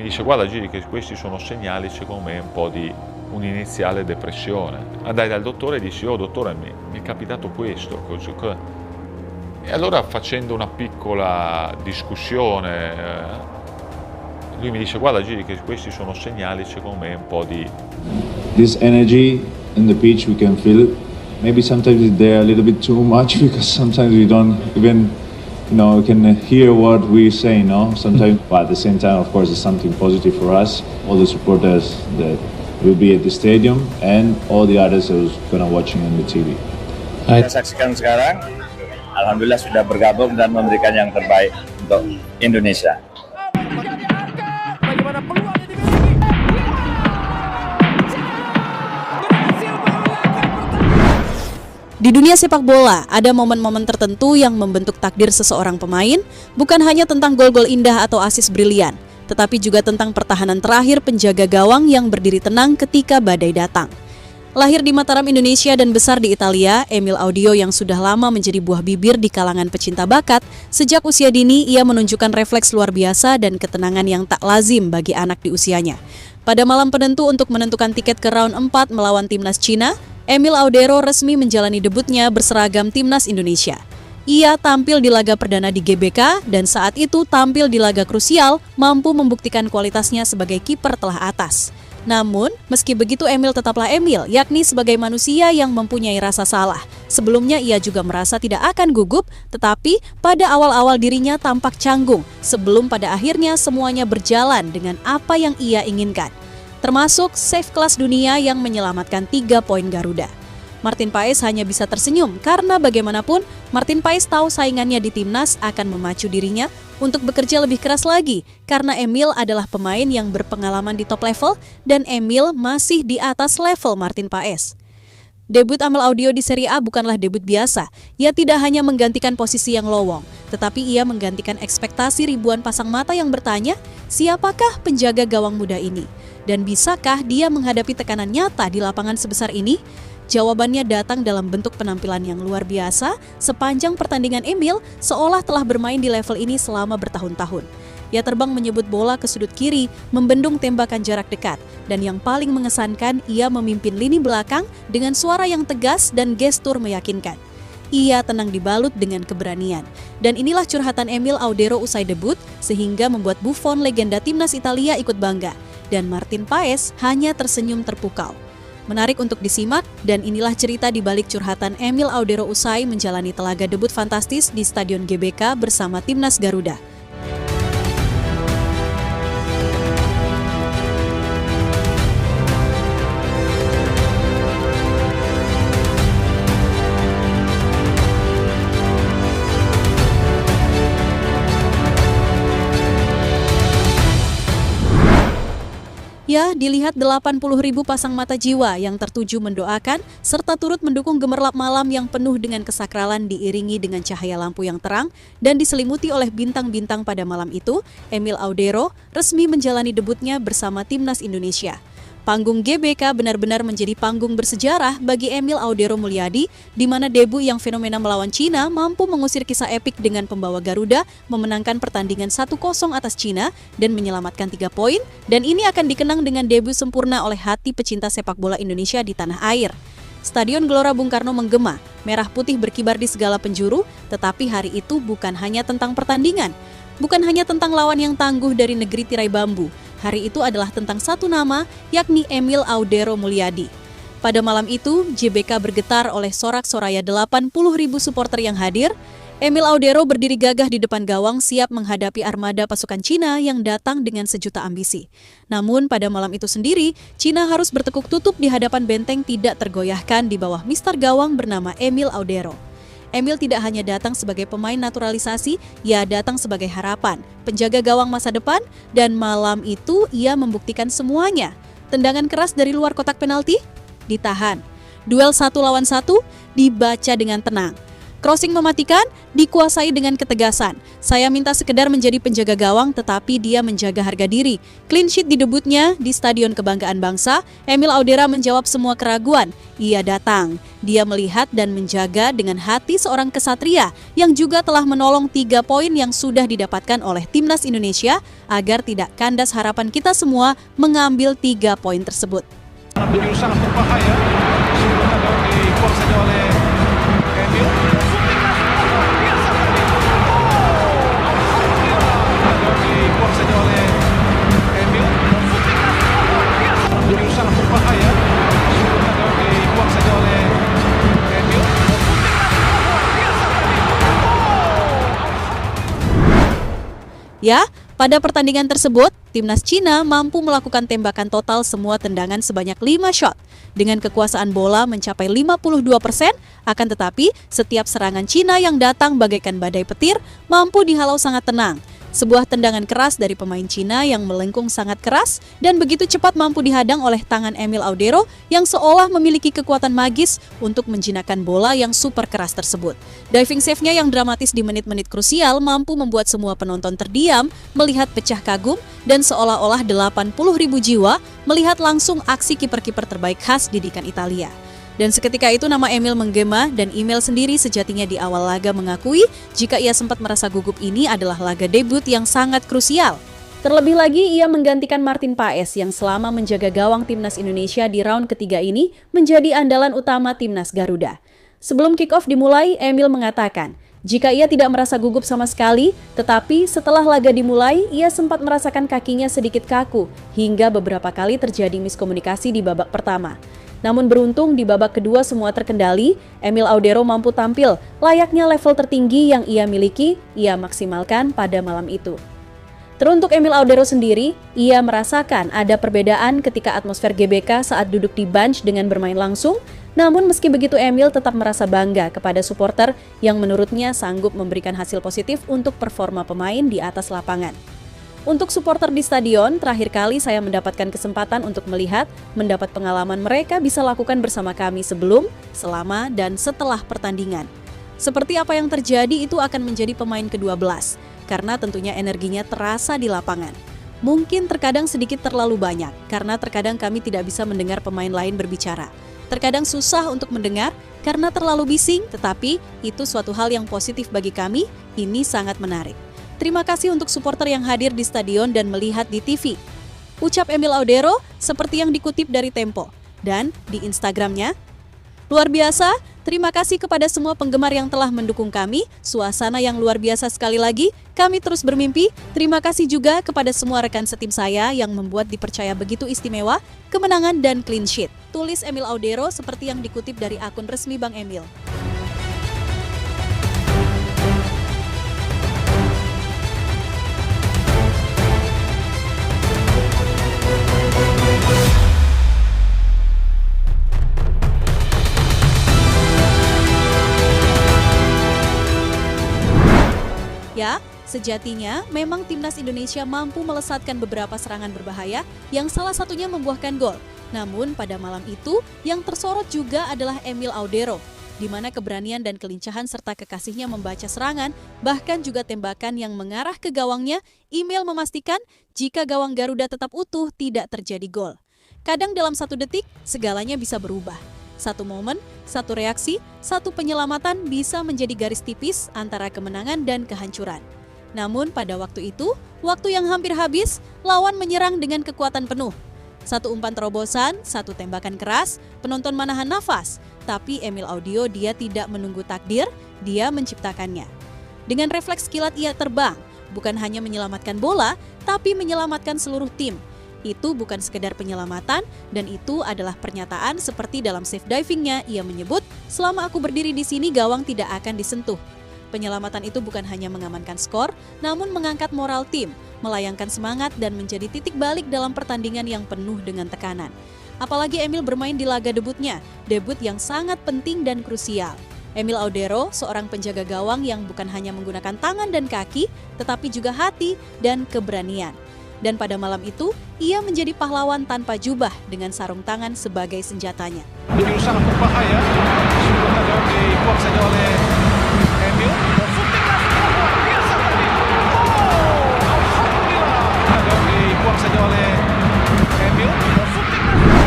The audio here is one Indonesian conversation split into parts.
Mi dice guarda Gigi che questi sono segnali secondo me un po' di un'iniziale depressione. Andai dal dottore e dissi oh dottore mi è capitato questo. E allora facendo una piccola discussione lui mi dice guarda Gigi che questi sono segnali secondo me un po' di... This energy in the pitch we can feel it. Maybe sometimes they're a little bit too much because sometimes we don't even we can hear what we say, no? Sometimes, but at the same time, of course, it's something positive for us. All the supporters that will be at the stadium and all the others who's gonna watching on the TV. Kita saksikan sekarang, alhamdulillah sudah bergabung dan memberikan yang terbaik untuk Indonesia. Di dunia sepak bola, ada momen-momen tertentu yang membentuk takdir seseorang pemain, bukan hanya tentang gol-gol indah atau asis brilian, tetapi juga tentang pertahanan terakhir penjaga gawang yang berdiri tenang ketika badai datang. Lahir di Mataram, Indonesia dan besar di Italia, Emil Audio yang sudah lama menjadi buah bibir di kalangan pecinta bakat, sejak usia dini ia menunjukkan refleks luar biasa dan ketenangan yang tak lazim bagi anak di usianya. Pada malam penentu untuk menentukan tiket ke round 4 melawan timnas Cina, Emil Audero resmi menjalani debutnya berseragam timnas Indonesia. Ia tampil di laga perdana di GBK dan saat itu tampil di laga krusial mampu membuktikan kualitasnya sebagai kiper telah atas. Namun, meski begitu Emil tetaplah Emil, yakni sebagai manusia yang mempunyai rasa salah. Sebelumnya ia juga merasa tidak akan gugup, tetapi pada awal-awal dirinya tampak canggung sebelum pada akhirnya semuanya berjalan dengan apa yang ia inginkan. Termasuk save kelas dunia yang menyelamatkan 3 poin Garuda. Martin Paes hanya bisa tersenyum karena bagaimanapun Martin Paes tahu saingannya di timnas akan memacu dirinya untuk bekerja lebih keras lagi karena Emil adalah pemain yang berpengalaman di top level dan Emil masih di atas level Martin Paes. Debut Emil Audio di Serie A bukanlah debut biasa. Ia tidak hanya menggantikan posisi yang lowong, tetapi ia menggantikan ekspektasi ribuan pasang mata yang bertanya, siapakah penjaga gawang muda ini? Dan bisakah dia menghadapi tekanan nyata di lapangan sebesar ini? Jawabannya datang dalam bentuk penampilan yang luar biasa sepanjang pertandingan Emil seolah telah bermain di level ini selama bertahun-tahun. Ia terbang menyebut bola ke sudut kiri, membendung tembakan jarak dekat, dan yang paling mengesankan ia memimpin lini belakang dengan suara yang tegas dan gestur meyakinkan. Ia tenang dibalut dengan keberanian. Dan inilah curhatan Emil Audero usai debut sehingga membuat Buffon legenda timnas Italia ikut bangga. Dan Martin Paes hanya tersenyum terpukau. Menarik untuk disimak dan inilah cerita di balik curhatan Emil Audero usai menjalani telaga debut fantastis di Stadion GBK bersama timnas Garuda. Ya, dilihat 80.000 pasang mata jiwa yang tertuju mendoakan serta turut mendukung gemerlap malam yang penuh dengan kesakralan diiringi dengan cahaya lampu yang terang dan diselimuti oleh bintang-bintang pada malam itu, Emil Audero resmi menjalani debutnya bersama timnas Indonesia. Panggung GBK benar-benar menjadi panggung bersejarah bagi Emil Audero Mulyadi, di mana debut yang fenomena melawan Cina mampu mengusir kisah epik dengan pembawa Garuda memenangkan pertandingan 1-0 atas Cina dan menyelamatkan 3 poin, dan ini akan dikenang dengan debut sempurna oleh hati pecinta sepak bola Indonesia di tanah air. Stadion Gelora Bung Karno menggema, merah putih berkibar di segala penjuru, tetapi hari itu bukan hanya tentang pertandingan, bukan hanya tentang lawan yang tangguh dari negeri tirai bambu. Hari itu adalah tentang satu nama, yakni Emil Audero Mulyadi. Pada malam itu, JBK bergetar oleh sorak-soraya 80.000 supporter yang hadir. Emil Audero berdiri gagah di depan gawang siap menghadapi armada pasukan Cina yang datang dengan sejuta ambisi. Namun pada malam itu sendiri, Cina harus bertekuk tutupdi hadapan benteng tidak tergoyahkan di bawah mister gawang bernama Emil Audero. Emil tidak hanya datang sebagai pemain naturalisasi, ia datang sebagai harapan, penjaga gawang masa depan, dan malam itu ia membuktikan semuanya. Tendangan keras dari luar kotak penalti, ditahan. Duel 1 lawan 1, dibaca dengan tenang. Crossing mematikan, dikuasai dengan ketegasan. Saya minta sekedar menjadi penjaga gawang tetapi dia menjaga harga diri. Clean sheet di debutnya di Stadion Kebanggaan Bangsa, Emil Audero menjawab semua keraguan. Ia datang. Dia melihat dan menjaga dengan hati seorang kesatria yang juga telah menolong 3 poin yang sudah didapatkan oleh Timnas Indonesia agar tidak kandas harapan kita semua mengambil 3 poin tersebut. Begitu sangat berbahaya, dikuasai saja oleh Emil. Dikuasai saja oleh Emil. Begitu sangat berbahaya, dikuasai saja oleh Emil. Ya, pada pertandingan tersebut, Timnas Cina mampu melakukan tembakan total semua tendangan sebanyak 5 shot. Dengan kekuasaan bola mencapai 52%, akan tetapi setiap serangan Cina yang datang bagaikan badai petir mampu dihalau sangat tenang. Sebuah tendangan keras dari pemain Cina yang melengkung sangat keras dan begitu cepat mampu dihadang oleh tangan Emil Audero yang seolah memiliki kekuatan magis untuk menjinakkan bola yang super keras tersebut. Diving save-nya yang dramatis di menit-menit krusial mampu membuat semua penonton terdiam, melihat pecah kagum, dan seolah-olah 80.000 jiwa melihat langsung aksi kiper-kiper terbaik khas didikan Italia. Dan seketika itu nama Emil menggema dan email sendiri sejatinya di awal laga mengakui jika ia sempat merasa gugup ini adalah laga debut yang sangat krusial. Terlebih lagi ia menggantikan Martin Paes yang selama menjaga gawang Timnas Indonesia di round ketiga ini menjadi andalan utama Timnas Garuda. Sebelum kick-off dimulai, Emil mengatakan jika ia tidak merasa gugup sama sekali, tetapi setelah laga dimulai ia sempat merasakan kakinya sedikit kaku hingga beberapa kali terjadi miskomunikasi di babak pertama. Namun beruntung di babak kedua semua terkendali, Emil Audero mampu tampil layaknya level tertinggi yang ia miliki, ia maksimalkan pada malam itu. Teruntuk Emil Audero sendiri, ia merasakan ada perbedaan ketika atmosfer GBK saat duduk di bench dengan bermain langsung, namun meski begitu Emil tetap merasa bangga kepada supporter yang menurutnya sanggup memberikan hasil positif untuk performa pemain di atas lapangan. Untuk supporter di stadion, terakhir kali saya mendapatkan kesempatan untuk melihat, mendapat pengalaman mereka bisa lakukan bersama kami sebelum, selama, dan setelah pertandingan. Seperti apa yang terjadi itu akan menjadi pemain ke-12, karena tentunya energinya terasa di lapangan. Mungkin terkadang sedikit terlalu banyak, karena terkadang kami tidak bisa mendengar pemain lain berbicara. Terkadang susah untuk mendengar, karena terlalu bising, tetapi itu suatu hal yang positif bagi kami, ini sangat menarik. Terima kasih untuk supporter yang hadir di stadion dan melihat di TV. Ucap Emil Audero seperti yang dikutip dari Tempo. Dan di Instagramnya, luar biasa, terima kasih kepada semua penggemar yang telah mendukung kami. Suasana yang luar biasa sekali lagi, kami terus bermimpi. Terima kasih juga kepada semua rekan setim saya yang membuat dipercaya begitu istimewa, kemenangan dan clean sheet. Tulis Emil Audero seperti yang dikutip dari akun resmi Bang Emil. Ya, sejatinya memang Timnas Indonesia mampu melesatkan beberapa serangan berbahaya yang salah satunya membuahkan gol. Namun pada malam itu yang tersorot juga adalah Emil Audero, di mana keberanian dan kelincahan serta kekasihnya membaca serangan, bahkan juga tembakan yang mengarah ke gawangnya, Emil memastikan jika gawang Garuda tetap utuh tidak terjadi gol. Kadang dalam 1 detik, segalanya bisa berubah. Satu momen, satu reaksi, satu penyelamatan bisa menjadi garis tipis antara kemenangan dan kehancuran. Namun pada waktu itu, waktu yang hampir habis, lawan menyerang dengan kekuatan penuh. Satu umpan terobosan, satu tembakan keras, penonton manahan nafas. Tapi Emil Audero dia tidak menunggu takdir, dia menciptakannya. Dengan refleks kilat ia terbang, bukan hanya menyelamatkan bola, tapi menyelamatkan seluruh tim. Itu bukan sekedar penyelamatan, dan itu adalah pernyataan seperti dalam save divingnya ia menyebut, selama aku berdiri di sini gawang tidak akan disentuh. Penyelamatan itu bukan hanya mengamankan skor, namun mengangkat moral tim, melayangkan semangat dan menjadi titik balik dalam pertandingan yang penuh dengan tekanan. Apalagi Emil bermain di laga debutnya, debut yang sangat penting dan krusial. Emil Audero, seorang penjaga gawang yang bukan hanya menggunakan tangan dan kaki, tetapi juga hati dan keberanian. Dan pada malam itu, ia menjadi pahlawan tanpa jubah dengan sarung tangan sebagai senjatanya. Begitu sangat berbahaya, dikuasai saja oleh shooting langsung luar biasa tadi. Oh, alhamdulillah. Dibuang saja oleh Emil. Shooting langsung.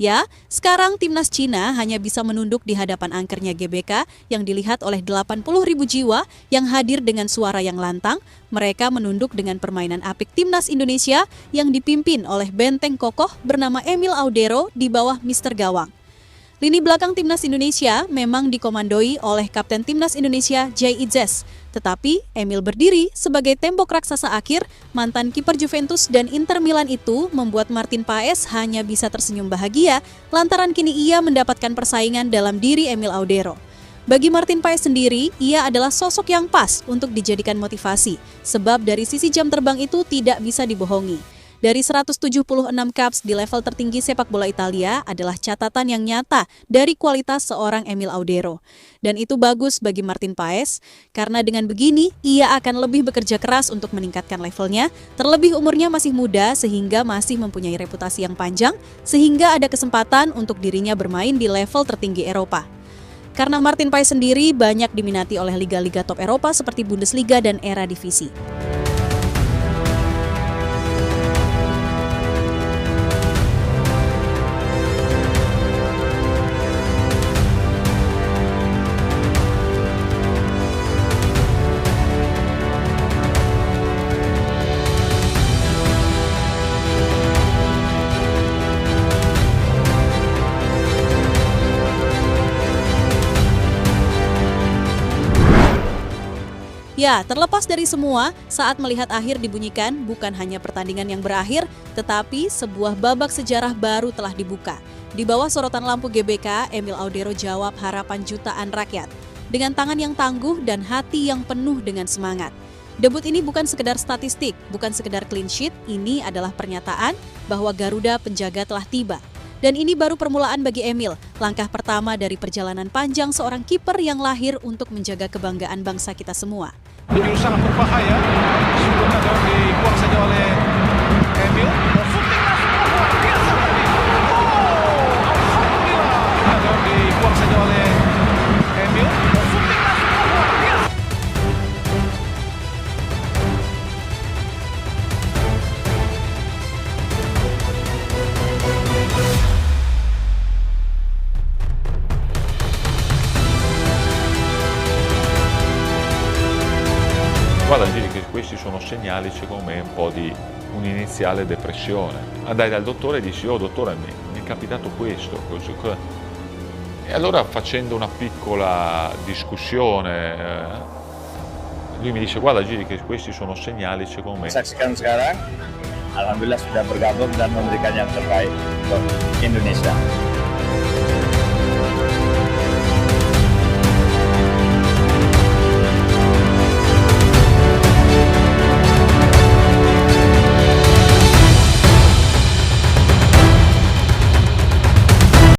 Ya, sekarang timnas Cina hanya bisa menunduk di hadapan angkernya GBK yang dilihat oleh 80.000 jiwa yang hadir dengan suara yang lantang. Mereka menunduk dengan permainan apik timnas Indonesia yang dipimpin oleh benteng kokoh bernama Emil Audero di bawah Mr. Gawang. Lini belakang timnas Indonesia memang dikomandoi oleh Kapten Timnas Indonesia Jay Idzes. Tetapi Emil berdiri sebagai tembok raksasa akhir, mantan kiper Juventus dan Inter Milan itu membuat Martin Paes hanya bisa tersenyum bahagia lantaran kini ia mendapatkan persaingan dalam diri Emil Audero. Bagi Martin Paes sendiri, ia adalah sosok yang pas untuk dijadikan motivasi, sebab dari sisi jam terbang itu tidak bisa dibohongi. Dari 176 caps di level tertinggi sepak bola Italia adalah catatan yang nyata dari kualitas seorang Emil Audero. Dan itu bagus bagi Martin Paes, karena dengan begini ia akan lebih bekerja keras untuk meningkatkan levelnya, terlebih umurnya masih muda sehingga masih mempunyai reputasi yang panjang, sehingga ada kesempatan untuk dirinya bermain di level tertinggi Eropa. Karena Martin Paes sendiri banyak diminati oleh liga-liga top Eropa seperti Bundesliga dan Eredivisie. Ya, terlepas dari semua, saat melihat akhir dibunyikan, bukan hanya pertandingan yang berakhir, tetapi sebuah babak sejarah baru telah dibuka. Di bawah sorotan lampu GBK, Emil Audero jawab harapan jutaan rakyat. Dengan tangan yang tangguh dan hati yang penuh dengan semangat. Debut ini bukan sekedar statistik, bukan sekedar clean sheet, ini adalah pernyataan bahwa Garuda penjaga telah tiba. Dan ini baru permulaan bagi Emil, langkah pertama dari perjalanan panjang seorang kiper yang lahir untuk menjaga kebanggaan bangsa kita semua. Ini sangat berbahaya. Sudah dibuang saja oleh Emil. Shooting langsung luar biasa tadi. Oh, alhamdulillah. Dibuang saja oleh Emil. Shooting langsung luar biasa. Guarda Gigi che questi sono segnali secondo me un po' di un'iniziale depressione. Andai dal dottore e dissi oh dottore mi è capitato questo. E allora facendo una piccola discussione lui mi dice guarda Gigi che questi sono segnali secondo me. Saksikan sekarang, alhamdulillah sudah bergabung dan memberikan yang terbaik untuk Indonesia.